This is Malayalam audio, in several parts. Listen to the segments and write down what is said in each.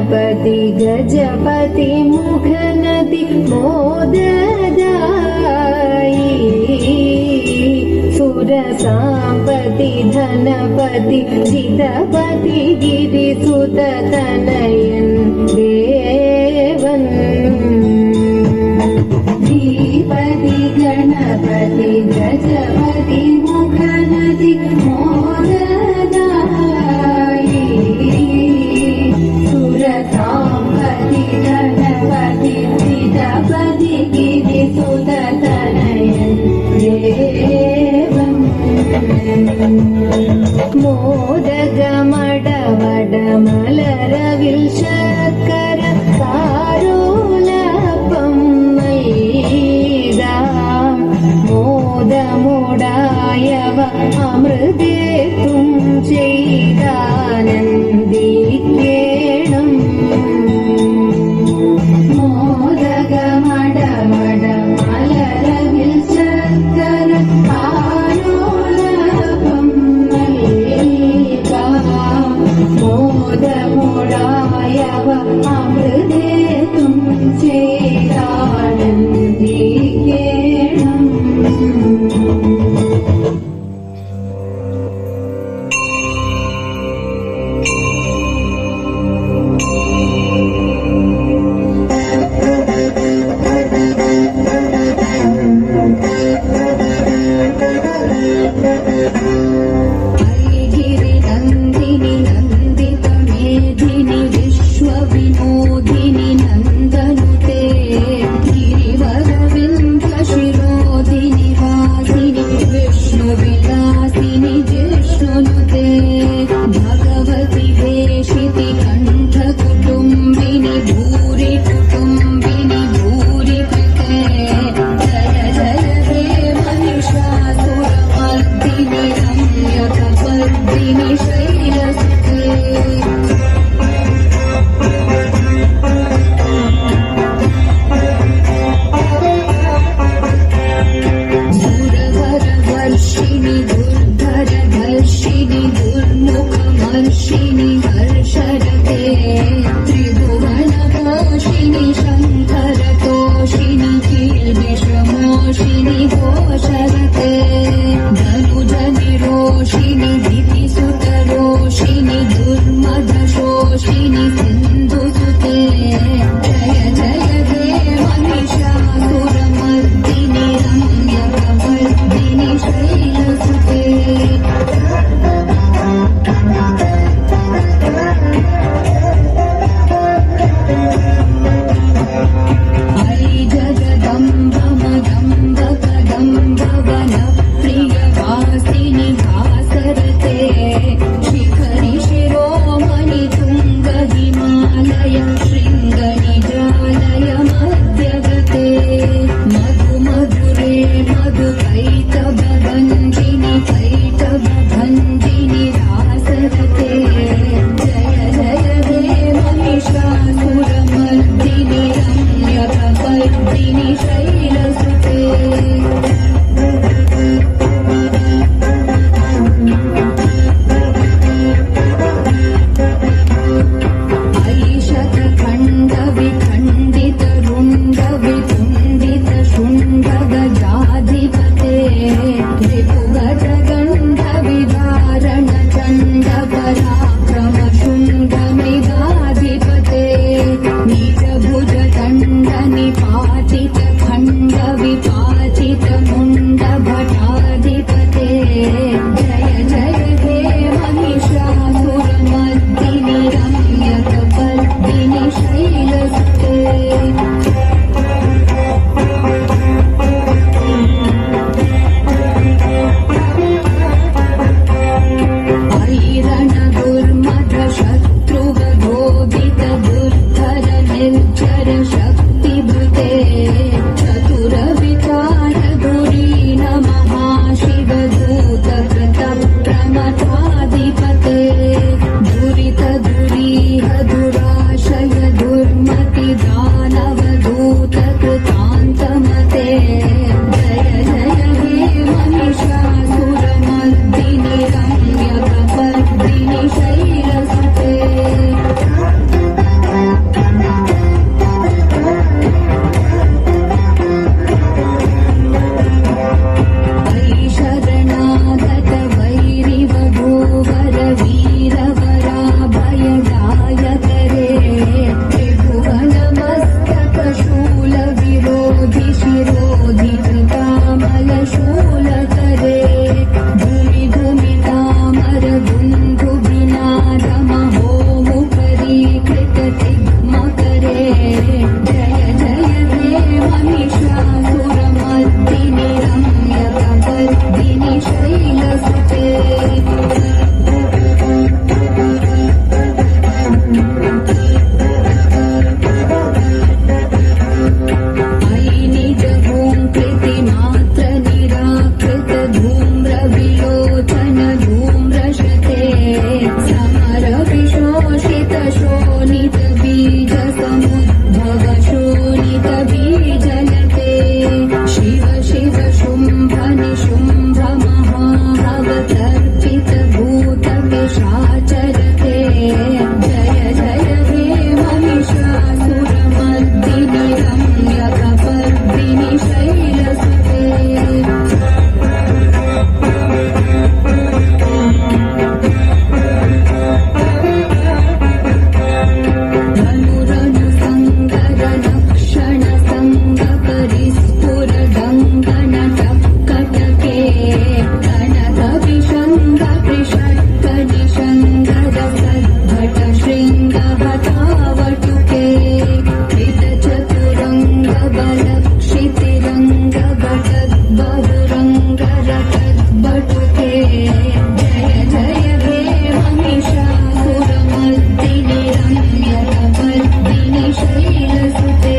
गणपति गजपति मुखनति मोददायि सुरसाम्पति धनपति जितपति गिरिसुततनयन् देवन् श्रीपति गणपति गजपति मुखनति मोददायि सुरसाम्पति धनपति जितपति गिरिसुततनयन् देवन् मोदगमडवडमलरविल् शर्कर कारोलपं मैदा मोदमुडायव अमृतेतुं चैदानन्दिकेणम् मोदगमडवडमलरविल् शर्कर कारोलपं मैदा मोदमुडायव अमृतेतुं चैदानन्दिकेणम् गिरिनन्दिनि नन्दितमेधिनि विश्वविनोदिनि नन्दनुते गिरिवरविन्ध्यशिरोधिनि वासिनि विष्णुविलासिनि जिष्णुनुते भगवति वेशिति कण्ठकुटुम्बिनि भूरि कुटुम्बिनि भूरि कृते जय जय हे महिषासुरमर्दिनि रम्यकपर्दिनि शैलसुते दुर्धरवर्षिणि दुर्धरधर्षिणि दुर्मुखमर्षिणि हर्षरते त्रिभुवनतोषिणि शङ्करतोषिणि कीर्तिशमोषिणि घोषरते धनुजनिरोषिणि दितिसुतरोषिणि दुर्मदशोषिणि सिन्धुसुते जय जय हे महिषासुरमर्दिनि रम्यकपर्दिनि शैलसुते ശൈലസുതേ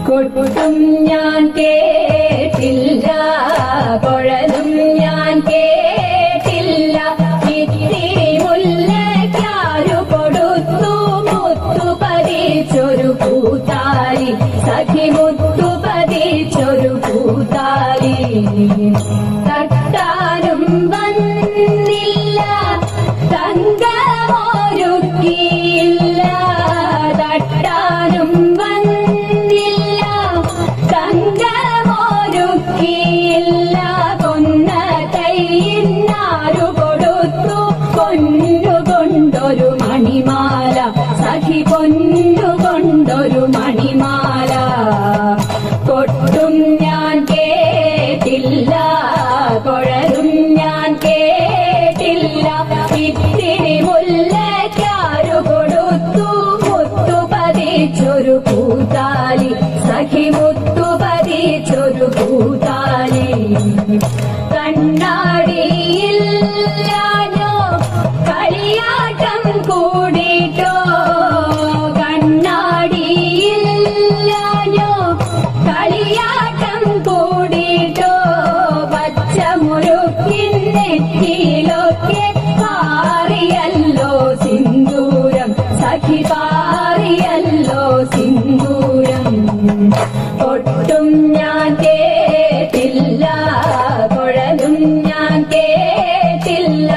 കൊട്ടും ഞാൻ കേട്ടില്ല, കുഴലും ഞാൻ കേട്ടില്ല, ഇത്തിരി മുല്ലയ്ക്കാരു കൊടുത്തു മുത്തു പതിച്ചൊരു പൂത്താലി, സഖി മുത്തു പതിച്ചൊരു പൂത്താലി. തട്ടാനും വന്നില്ല, തങ്കമൊരുക്കിയില്ല, തട്ടാനും വന്നില്ല, തങ്കമൊരുക്കിയില്ല, കൊന്ന കൈയിന്നാരു കൊടുത്തു പൊന്നുകൊണ്ടൊരു മണിമാല, സഖി പൊന്നുകൊണ്ടൊരു മണിമാല. കൊട്ടും ഞാൻ കേട്ടില്ല, കുഴലും ഞാൻ കേട്ടില്ല, ഇത്തിരി മുല്ലയ്ക്കാരു കൊടുത്തു മുത്തു പതിച്ചൊരു പൂത്താലി, സഖി മുത്തു പതിച്ചൊരു പൂത്താലി. കണ്ണാടിയില്ലാഞ്ഞോ കളിയാട്ടം കൂടിട്ടോ, കണ്ണാടിയില്ലാഞ്ഞോ കളിയാട്ടം കൂടിട്ടോ, പച്ചമുരുക്കിൻ നെറ്റിയിലൊക്കെ പാറിയല്ലോ സിന്ദൂരം, സഖി പാറിയല്ലോ സിന്ദൂരം. കൊട്ടും ഞാൻ കേട്ടില്ല, കുഴലും ഞാൻ കേട്ടില്ല,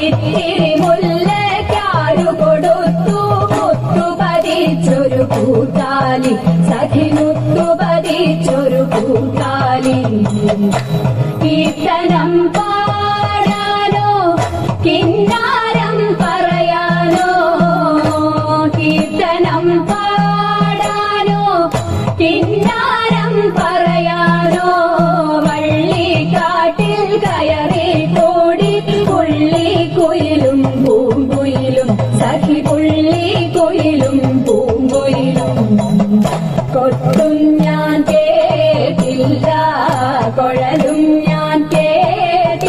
ഇത്തിരി മുല്ലയ്ക്കാരു കൊടുത്തു മുത്തു പതിച്ചൊരു പൂത്താലി, സഖി മുത്തു പതിച്ചൊരു പൂത്താലി. കീർത്തനം പാടാനോ കിന്നാരം പറയാനോ, കീർത്തനം പാടാനോ കിന്നാരം പറയാനോ, വള്ളിക്കാട്ടിൽ കയറി കൂടി പുള്ളിക്കുയിലും പൂങ്കുയിലും, സഖി പുള്ളിക്കുയിലും പൂങ്കുയിലും. കൊട്ടും ഞാൻ കേട്ടില്ല, കുഴലും ഞാൻ കേട്ടില്ല,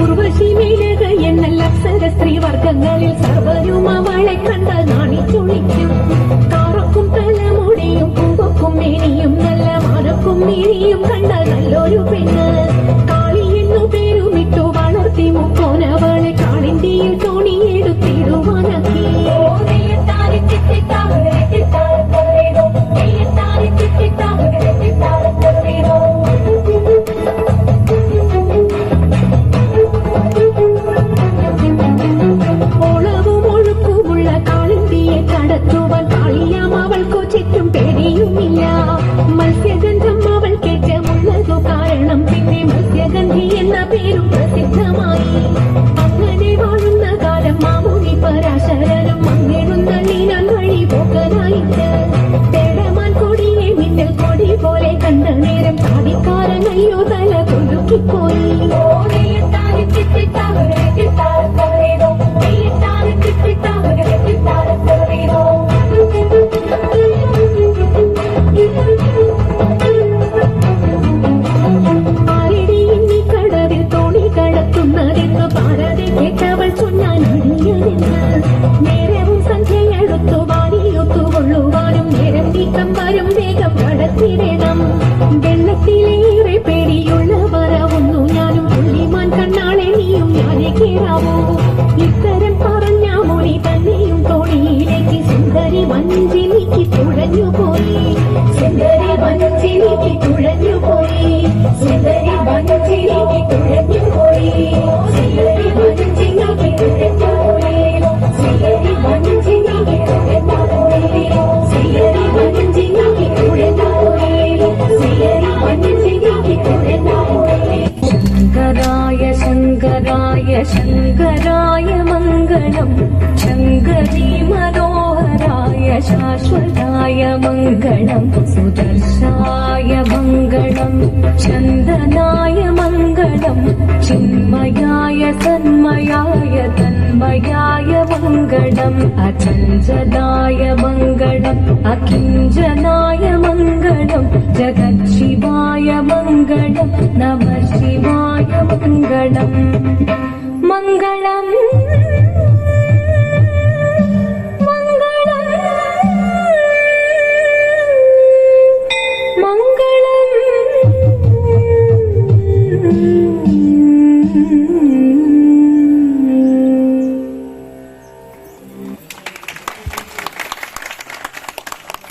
ഉർവശി മേനക എന്നല്ല അപ്സര സ്ത്രീവർഗങ്ങളിൽ സർവരും അവളെ കണ്ട നാണിച്ചൊളിക്കും. കാറക്കും തലമുടിയും പൂവക്കും മേനിയും നല്ല മാനക്കും മേനിയും കണ്ട നല്ലൊരു പെണ്ണ്. കാളി എന്നു പേരുമിട്ടു വളർത്തി മുക്കോനവളെ കാളിന്തിയിൽ തോണിയെടുത്തിടുവാനാക്കി. ഓളവും ഒഴുക്കുമുള്ള കാളിന്തിയെ കടത്തുവാൻ കാളിയാം അവൾക്കു ചുറ്റും പേടിയുമില്ല. മത്സ്യഗന്ധം അവൾ കേറ്റമുള്ളതു കാരണം പിന്നെ മത്സ്യഗന്ധി എന്ന പേരും പ്രസിദ്ധമായി. അങ്ങനെ വാഴുന്ന കാലം മാമുനി പരാശരനും മങ്ങിടുന്ന നീനാൻ വഴി പോക്കനായിട്ട് തേടമാൻ കൊടിയെ മിന്നൽ കൊടി പോലെ കണ്ട നേരം സാധിക്കാരൻ അയ്യോ തല കൊലുക്കിപ്പോയി. ആരടി ഇനി കടവിൽ തോണി കടത്തുന്നതെന്ന് പാരാതെ കേട്ടവൾ ചൊന്നാൻ അടിയനെന്ന്. നേരവും സന്ധ്യയെടുത്തു വാരിയൊത്തുകൊള്ളുവാനും നേരം നീക്കം വരും വേഗം കടത്തിടണം. വെള്ളത്തിലേറെ പേടിയുള്ളവർ ഒന്നു ഞാനും പുള്ളിമാൻ കണ്ണാളെ നീയും ഞാനേ കേറാവൂ. ഇത്തരം പറഞ്ഞ മൊഴി തന്നെയും തോണിയിലേക്ക് സുന്ദരി വഞ്ചിനിക്ക് തുഴഞ്ഞുപോയി. സുന്ദരി വഞ്ചിനിക്ക് തുഴഞ്ഞുപോയി. സുന്ദരി വഞ്ചിനിക്ക് തുഴഞ്ഞുപോയി. സുന്ദരി വഞ്ചിനിക്ക് തുഴഞ്ഞുപോയി. സുന്ദരി വഞ്ചിനിക്ക് തുഴഞ്ഞുപോയി. സുന്ദരി വഞ്ചിനിക്ക് തുഴഞ്ഞുപോയി. സുന്ദരി വഞ്ചിനിക്ക് തുഴഞ്ഞുപോയി. ശങ്കരായ ശങ്കരായ ശങ്കരായ മംഗളം. ശങ്കരീ മനോഹരായ ശാശ്വതായ മംഗളം. സുദർശായ മംഗളം. ചന്ദനായ മംഗളം. ചിന്മയായ തന്മയായ തന്മയായ മംഗളം. അചഞ്ചലായ മംഗളം. അകിഞ്ചനായ മംഗളം. ജഗത് ശിവായ മംഗളം. നമഃ ശിവായ മംഗളം.